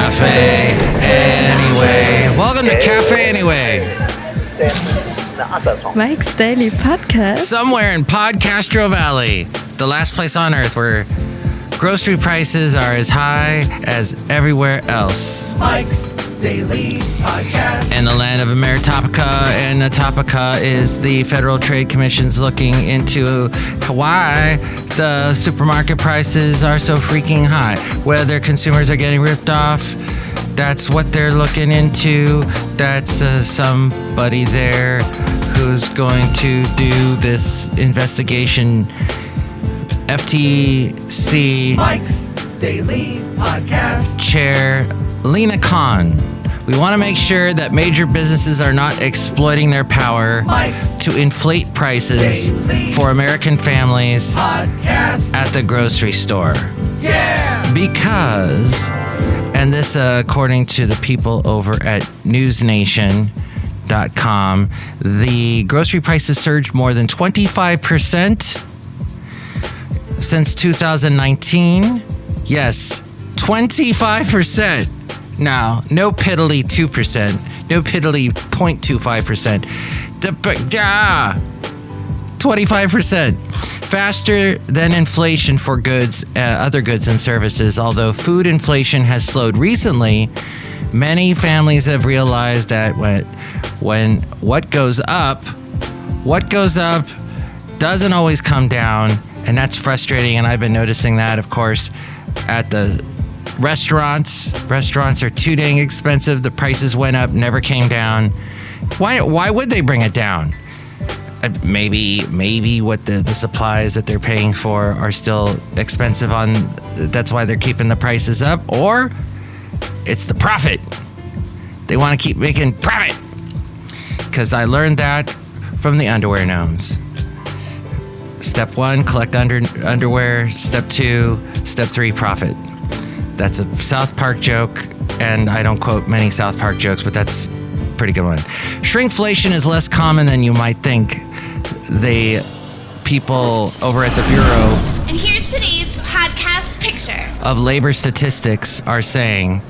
Café Anyway. Welcome to Café Anyway. Mike's Daily Podcast. Somewhere in podCastro Valley, the last place on earth where grocery prices are as high as everywhere else. Mike's Daily Podcast. In the land of Ameritopica, and Atopica is the Federal Trade Commission's looking into why the supermarket prices are so freaking high. Whether consumers are getting ripped off, that's what they're looking into. That's somebody there who's going to do this investigation. FTC Mike's Daily Podcast Chair Lena Khan. We want to make sure that major businesses are not exploiting their power to inflate prices for American families at the grocery store. Yeah! Because, and this according to the people over at newsnation.com, the grocery prices surged more than 25% since 2019. Yes, 25%. Now, no piddly 2%, no piddly 0.25%. 25%. Faster than inflation for goods, other goods and services. Although food inflation has slowed recently, many families have realized that when what goes up doesn't always come down, and that's frustrating. And I've been noticing that, of course, at the restaurants. Restaurants are too dang expensive. The prices went up, never came down. Why would they bring it down? Maybe what the supplies that they're paying for are still expensive that's why they're keeping the prices up, or it's the profit. They want to keep making profit. Because I learned that from the underwear gnomes. Step 1, collect underwear. Step 2, step 3, profit. That's a South Park joke, and I don't quote many South Park jokes, but that's a pretty good one. Shrinkflation is less common than you might think. The people over at the Bureau and here's today's podcast picture of labor statistics are saying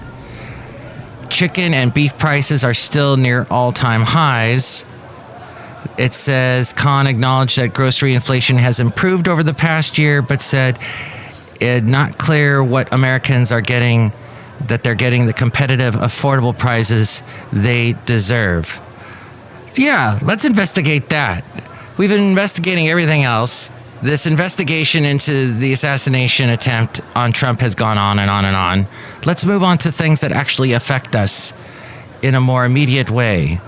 chicken and beef prices are still near all-time highs. It says Khan acknowledged that grocery inflation has improved over the past year, but said it's not clear what Americans are getting, that they're getting the competitive, affordable prices they deserve. Yeah, let's investigate that. We've been investigating everything else. This investigation into the assassination attempt on Trump has gone on and on and on. Let's move on to things that actually affect us in a more immediate way,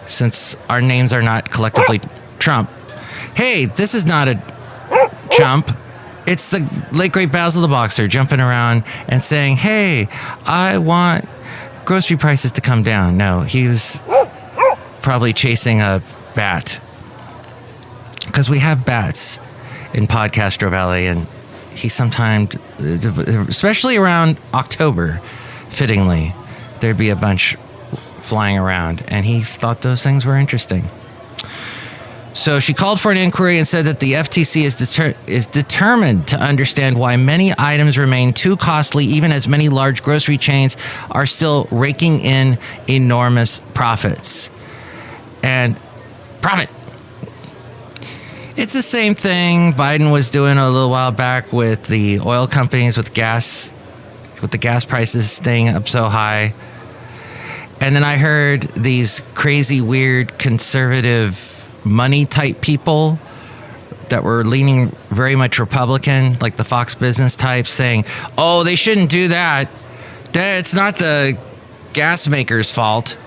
since our names are not collectively Trump. Hey, this is not a jump. It's the late great Basil the Boxer jumping around and saying, hey, I want grocery prices to come down. No, he was probably chasing a bat. Because we have bats in podCastro Valley, and he sometimes, especially around October, fittingly, there'd be a bunch flying around, and he thought those things were interesting. So she called for an inquiry and said that the FTC is determined to understand why many items remain too costly, even as many large grocery chains are still raking in enormous profits. And profit. It's the same thing Biden was doing a little while back with the oil companies, with the gas prices staying up so high. And then I heard these crazy, weird, conservative money type people that were leaning very much Republican, like the Fox Business types, saying, oh, they shouldn't do that. It's not the gas makers' fault.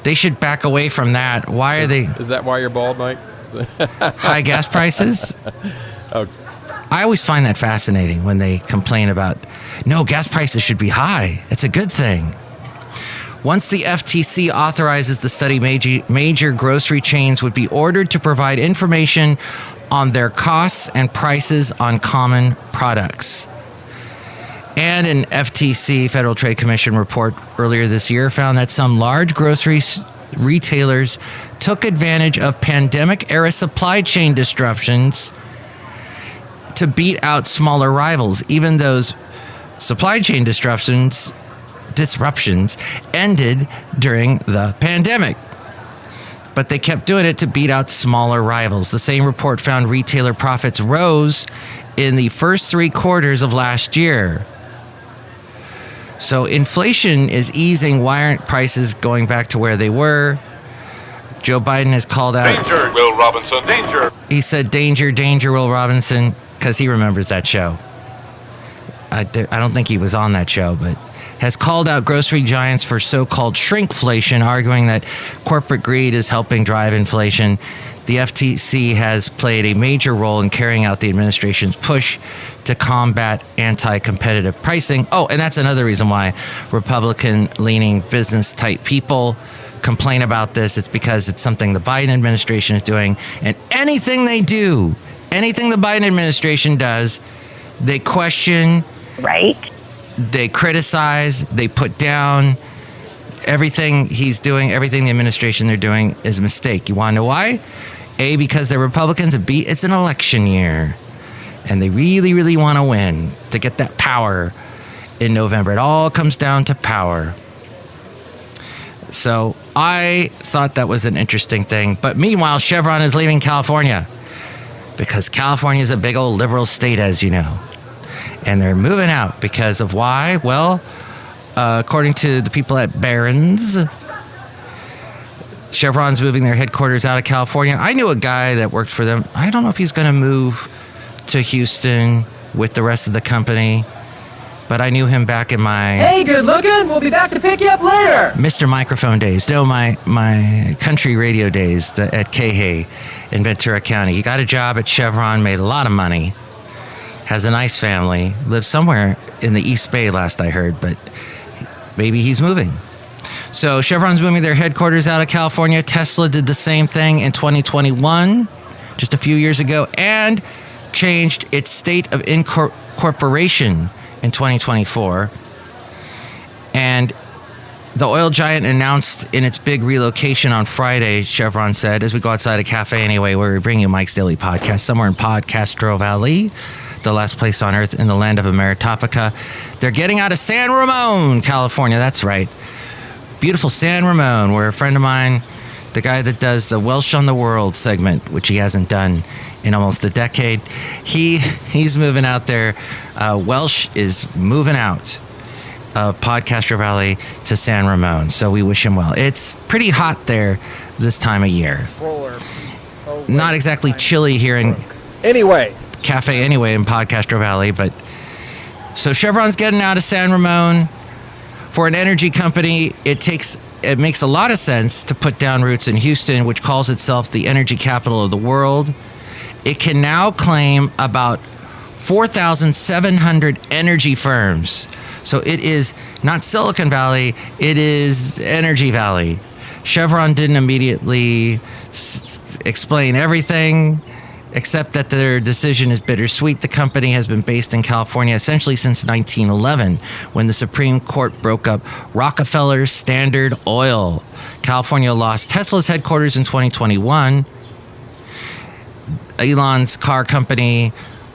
They should back away from that. Why are they... Is that why you're bald, Mike? High gas prices? Oh. I always find that fascinating when they complain about, no, gas prices should be high. It's a good thing. Once the FTC authorizes the study, major grocery chains would be ordered to provide information on their costs and prices on common products. And an FTC, Federal Trade Commission report earlier this year found that some large grocery retailers took advantage of pandemic-era supply chain disruptions to beat out smaller rivals. Even those supply chain disruptions disruptions ended during the pandemic. But they kept doing it to beat out smaller rivals. The same report found retailer profits rose in the first 3 quarters of last year. So inflation is easing. Why aren't prices going back to where they were? Joe Biden has called out... Danger, Will Robinson, danger. He said, danger, danger, Will Robinson, because he remembers that show. I don't think he was on that show, but has called out grocery giants for so-called shrinkflation, arguing that corporate greed is helping drive inflation. The FTC has played a major role in carrying out the administration's push to combat anti-competitive pricing. Oh, and that's another reason why Republican-leaning business-type people complain about this. It's because it's something the Biden administration is doing. And anything they do, anything the Biden administration does, they question, right? They criticize, they put down. Everything he's doing, everything the administration they're doing is a mistake. You want to know why? A, because they're Republicans, and B, it's an election year. And they really, really want to win to get that power in November. It all comes down to power. So I thought that was an interesting thing. But meanwhile, Chevron is leaving California because California is a big old liberal state, as you know. And they're moving out because of why? Well, according to the people at Barron's, Chevron's moving their headquarters out of California. I knew a guy that worked for them. I don't know if he's going to move to Houston with the rest of the company, but I knew him back in my... Hey, good looking. We'll be back to pick you up later. Mr. Microphone days. No, my country radio days at Cahey in Ventura County. He got a job at Chevron, made a lot of money, has a nice family, lives somewhere in the East Bay last I heard, but maybe he's moving. So Chevron's moving their headquarters out of California. Tesla did the same thing in 2021, just a few years ago, and changed its state of incorporation in 2024. And the oil giant announced in its big relocation on Friday, Chevron said, as we go outside of Café Anyway, where we bring you Mike's Daily Podcast, somewhere in podCastro Valley, the last place on earth in the land of Ameritopica. They're getting out of San Ramon, California. That's right. Beautiful San Ramon, where a friend of mine, the guy that does the Welsh on the World segment, which he hasn't done in almost a decade, he's moving out there. Welsh is moving out of podCastro Valley to San Ramon, so we wish him well. It's pretty hot there this time of year. Not exactly chilly here in Café Anyway in podCastro Valley, but so Chevron's getting out of San Ramon. For an energy company, it makes a lot of sense to put down roots in Houston, which calls itself the energy capital of the world. It can now claim about 4,700 energy firms. So it is not Silicon Valley, it is Energy Valley. Chevron didn't immediately explain everything, except that their decision is bittersweet. The company has been based in California essentially since 1911, when the Supreme Court broke up Rockefeller's Standard Oil. California lost Tesla's headquarters in 2021. Elon's car company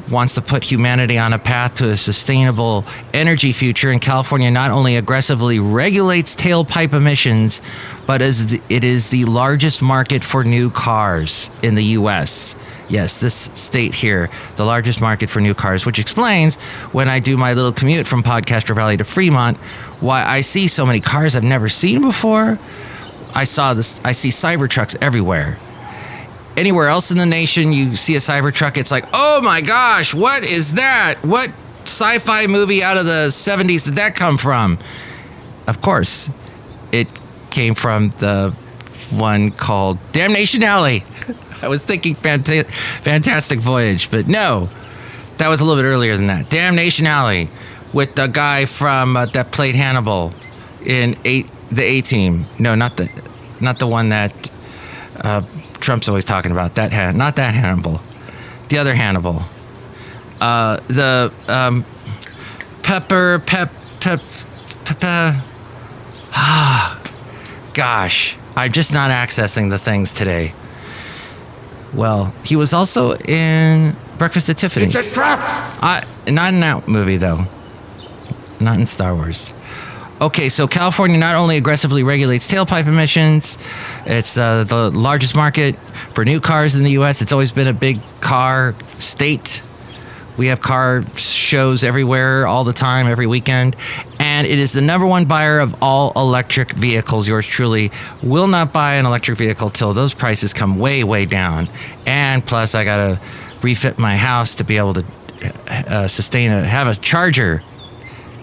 wants to put humanity on a path to a sustainable energy future, and California not only aggressively regulates tailpipe emissions, but it is the largest market for new cars in the U.S. Yes, this state here, the largest market for new cars, which explains when I do my little commute from podCastro Valley to Fremont, why I see so many cars I've never seen before. I see Cybertrucks everywhere. Anywhere else in the nation, you see a Cybertruck, it's like, oh my gosh, what is that? What sci-fi movie out of the 70s did that come from? Of course, it came from the one called Damnation Alley. I was thinking Fantastic Voyage, but no, that was a little bit earlier than that. Damnation Alley with the guy from that played Hannibal in the A-Team. No, not the one that Trump's always talking about. Not that Hannibal, the other Hannibal. The Pepper. Gosh, I'm just not accessing the things today. Well, he was also in Breakfast at Tiffany's. It's a trap! Not in that movie, though. Not in Star Wars. Okay, so California not only aggressively regulates tailpipe emissions, it's the largest market for new cars in the U.S. It's always been a big car state. We have car shows everywhere, all the time, every weekend. And it is the number one buyer of all electric vehicles. Yours truly will not buy an electric vehicle till those prices come way, way down. And plus, I got to refit my house to be able to have a charger.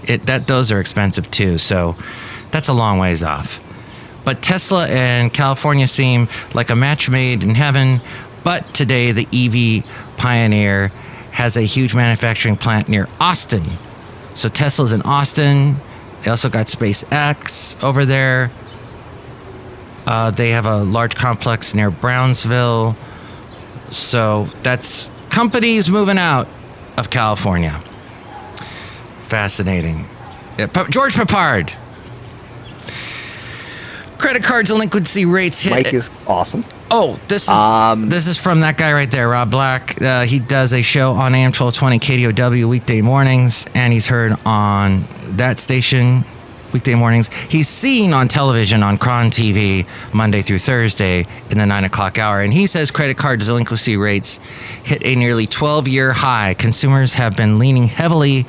Those are expensive too. So that's a long ways off. But Tesla and California seem like a match made in heaven. But today, the EV pioneer has a huge manufacturing plant near Austin. So Tesla's in Austin. They also got SpaceX over there. They have a large complex near Brownsville. So that's companies moving out of California. Fascinating. George Peppard. Credit card delinquency rates hit. Mike is awesome. Oh, this is from that guy right there, Rob Black. He does a show on AM 1220 KDOW weekday mornings, and he's heard on that station weekday mornings. He's seen on television on Cron TV Monday through Thursday in the 9 o'clock hour, and he says credit card delinquency rates hit a nearly 12-year high. Consumers have been leaning heavily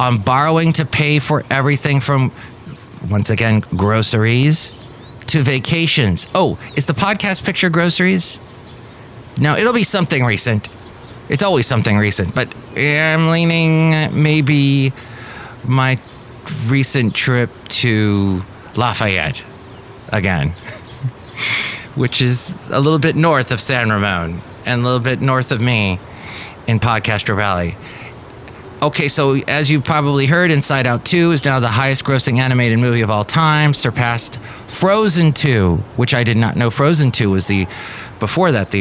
on borrowing to pay for everything from, once again, groceries to vacations. Oh, is the podcast picture groceries? No, it'll be something recent. It's always something recent, but I'm leaning maybe my recent trip to Lafayette again, which is a little bit north of San Ramon and a little bit north of me in PodCastro Valley. Okay, so as you probably heard, Inside Out 2 is now the highest grossing animated movie of all time, surpassed Frozen 2, which I did not know Frozen 2 was the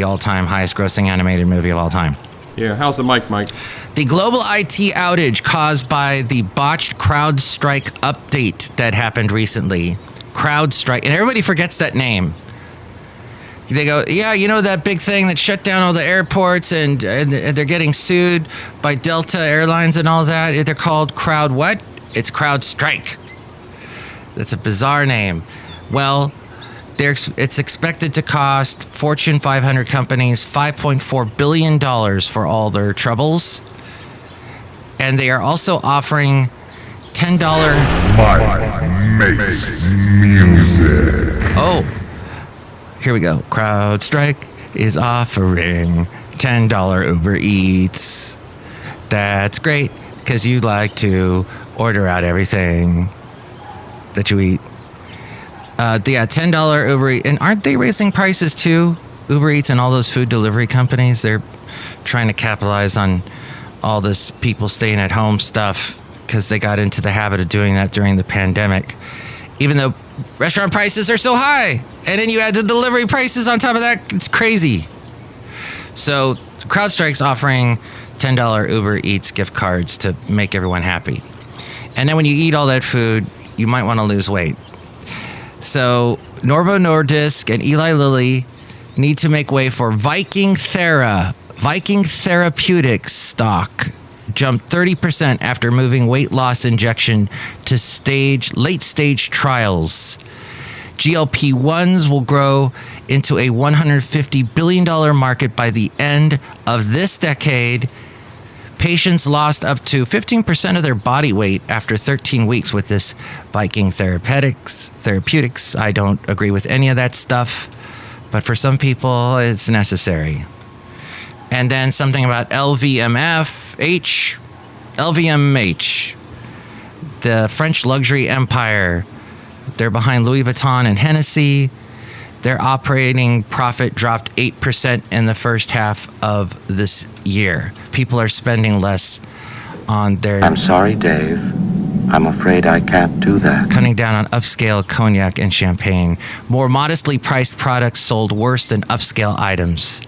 all-time highest grossing animated movie of all time. Yeah, how's the mic, Mike? The global IT outage caused by the botched CrowdStrike update that happened recently. CrowdStrike, and everybody forgets that name. They go, yeah, you know that big thing that shut down all the airports and they're getting sued by Delta Airlines and all that? They're called Crowd what? It's CrowdStrike. That's a bizarre name. Well, it's expected to cost Fortune 500 companies $5.4 billion for all their troubles. And they are also offering $10... Mike makes music. Oh. Here we go. CrowdStrike is offering $10 Uber Eats. That's great, because you like to order out everything that you eat. $10 Uber Eats. And aren't they raising prices too? Uber Eats and all those food delivery companies, they're trying to capitalize on all this people staying at home stuff because they got into the habit of doing that during the pandemic. Even though restaurant prices are so high, and then you add the delivery prices on top of that, it's crazy. So CrowdStrike's offering $10 Uber Eats gift cards to make everyone happy. And then when you eat all that food, you might want to lose weight. So Novo Nordisk and Eli Lilly need to make way for Viking Therapeutics stock jumped 30% after moving weight loss injection to late stage trials. GLP-1s will grow into a $150 billion market by the end of this decade. Patients lost up to 15% of their body weight after 13 weeks with this Viking Therapeutics. I don't agree with any of that stuff, but for some people, it's necessary. And then something about LVMH, the French luxury empire. They're behind Louis Vuitton and Hennessy. Their operating profit dropped 8% in the first half of this year. People are spending less on their... I'm sorry, Dave. I'm afraid I can't do that. Cutting down on upscale cognac and champagne. More modestly priced products sold worse than upscale items,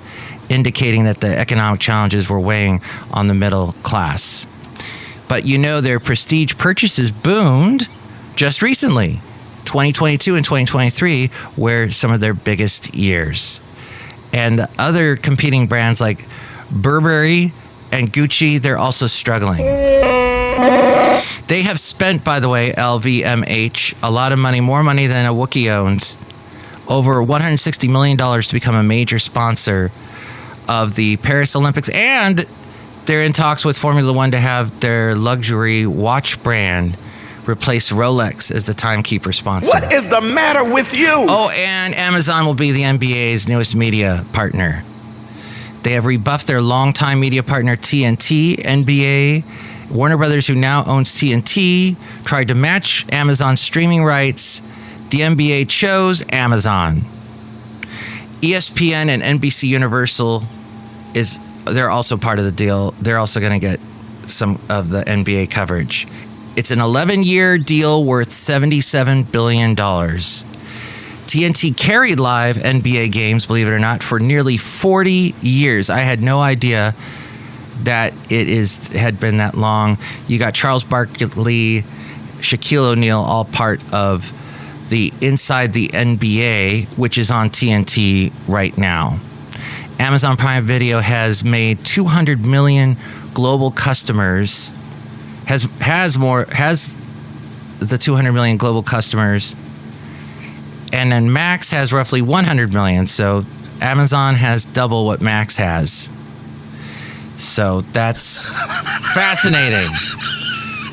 indicating that the economic challenges were weighing on the middle class. But you know their prestige purchases boomed just recently. 2022 and 2023 were some of their biggest years. And the other competing brands like Burberry and Gucci, they're also struggling. They have spent, by the way, LVMH, a lot of money, more money than a Wookiee owns, over $160 million to become a major sponsor of the Paris Olympics. And they're in talks with Formula One to have their luxury watch brand replace Rolex as the timekeeper sponsor. What is the matter with you? Oh, and Amazon will be the NBA's newest media partner. They have rebuffed their longtime media partner TNT. NBA, Warner Brothers, who now owns TNT, tried to match Amazon's streaming rights. The NBA chose Amazon. ESPN and NBC Universal they're also part of the deal. They're also going to get some of the NBA coverage. It's an 11-year deal worth $77 billion. TNT carried live NBA games, believe it or not, for nearly 40 years. I had no idea that had been that long. You got Charles Barkley, Shaquille O'Neal, all part of the Inside the NBA, which is on TNT right now. Amazon Prime Video has made 200 million global customers. Has the 200 million global customers, and then Max has roughly 100 million. So Amazon has double what Max has. So that's fascinating.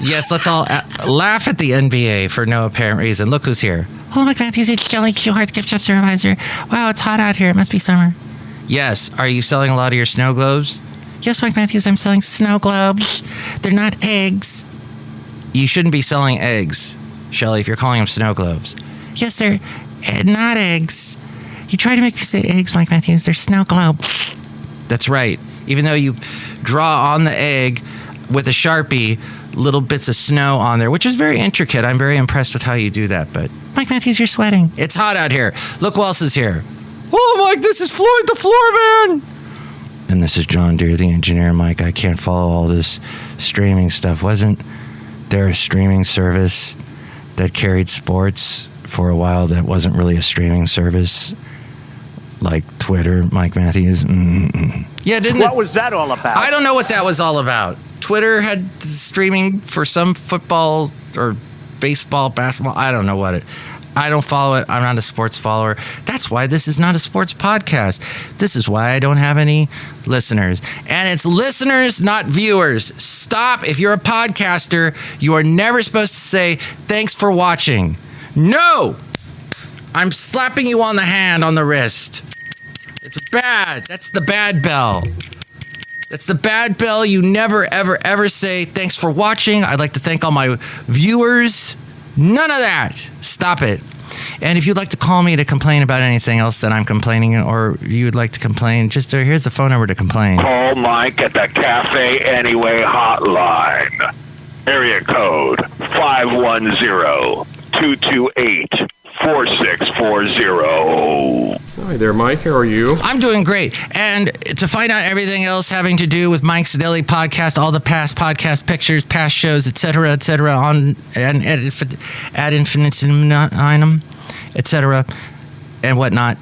Yes, let's all laugh at the NBA for no apparent reason. Look who's here. Hello, Mike Matthews. It's Chely Shoehart, gift shop supervisor. Wow, it's hot out here. It must be summer. Yes. Are you selling a lot of your snow globes? Yes, Mike Matthews, I'm selling snow globes. They're not eggs. You shouldn't be selling eggs, Chely, if you're calling them snow globes. Yes, they're not eggs. You try to make me say eggs, Mike Matthews. They're snow globes. That's right. Even though you draw on the egg with a Sharpie little bits of snow on there, which is very intricate. I'm very impressed with how you do that. But, Mike Matthews, you're sweating. It's hot out here. Look who else is here. Oh, Mike, this is Floyd the Floorman. And this is John Deere, the engineer. Mike, I can't follow all this streaming stuff. Wasn't there a streaming service that carried sports for a while that wasn't really a streaming service? Like Twitter, Mike Matthews? Yeah, didn't What was that all about? I don't know what that was all about. Twitter had streaming for some football or baseball, basketball. I don't know what it... I don't follow it. I'm not a sports follower. That's why this is not a sports podcast. This is why I don't have any listeners. And it's listeners, not viewers. Stop. If you're a podcaster, you are never supposed to say, thanks for watching. No. I'm slapping you on the hand, on the wrist. It's bad. That's the bad bell. That's the bad bell. You never, ever, ever say, thanks for watching. I'd like to thank all my viewers. None of that. Stop it. And if you'd like to call me to complain about anything else that I'm complaining, or you'd like to complain, just here's the phone number to complain. Call Mike at the Café Anyway hotline. Area code 510-228-4640. Hi there, Mike. How are you? I'm doing great. And to find out everything else having to do with Mike's Daily Podcast, all the past podcast pictures, past shows, etc., on and ad infinitum, etc., and whatnot,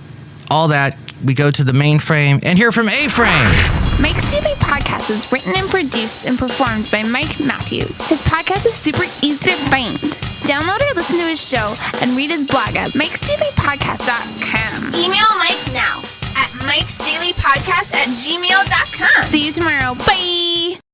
all that, we go to the mainframe and hear from A-Frame. Mike's Daily Podcast is written and produced and performed by Mike Matthews. His podcast is super easy to find. Download or listen to his show and read his blog at mikesdailypodcast.com. Email Mike now at mikesdailypodcast@gmail.com. See you tomorrow. Bye!